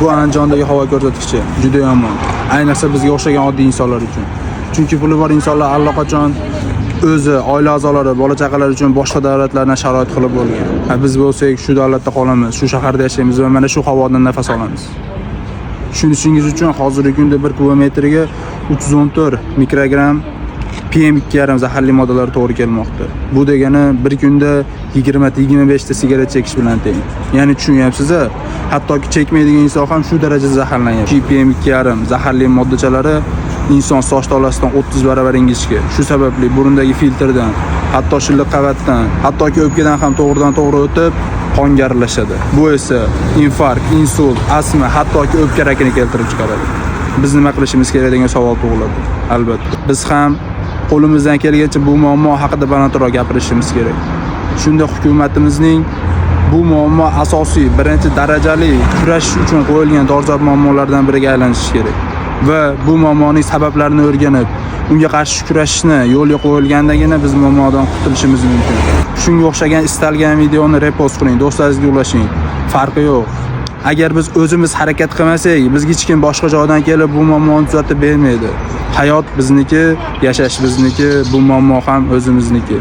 Bu Andijondagi havo ko'rsatkichi juda yomon. Ayniqsa bizga o'xshagan oddiy insonlar uchun. Chunki puli bor insonlar allaqachon o'zi, oila a'zolari, bola chaqalari uchun boshqa davlatlardan sharoit qilib bo'lgan. Biz bo'lsak shu davlatda qolamiz, shu shaharda yashaymiz va mana shu havodan nafas olamiz. Tushunishingiz uchun hozirgi kunda 1 kilometrga 314 mikrogramm PM2,5 zaharli moddalar to'g'ri kelmoqda. Bu degani bir kunda 20-25 ta sigaret chekish bilan teng. Ya'ni tushunyapsiz-a? Hattoki chekmaydigan inson ham shu darajada zaharlangan. PM2,5 zaharli moddachalari inson soch tolasidan 30 barobar ingichka. Shu sababli burundagi filtrdan, hatto shilliq qavatdan, hattoki o'pkadan ham to'g'ridan-to'g'ri o'tib qonga aralashadi. Bu esa infarkt, insult, astma, hattoki o'pka rakini keltirib chiqaradi. Biz nima qilishimiz kerak degan savol tug'iladi. Albatta, biz ham qo'limizdan kelgancha bu muammo haqida balandroq gapirishimiz kerak. Shunda hukumatimizning bu muammo asosiy, birinchi darajali kurashish uchun qo'yilgan dolzarb muammolardan biriga aylanishi kerak. Va bu muammoning sabablarini o'rganib, unga qarshi kurashishni yo'lga qo'yilgandagina biz muammodan qutulishimiz mumkin. Shunga o'xshagan istalgan videoni repost qiling, do'stlaringizga ulashing. Farqi yo'q. Agar biz o'zimiz harakat qilmasak, bizga hech kim boshqa joydan kelib bu muammoni tuzatib bermaydi. Hayot bizniki, yashash bizniki, bu muammo ham o'zimizniki.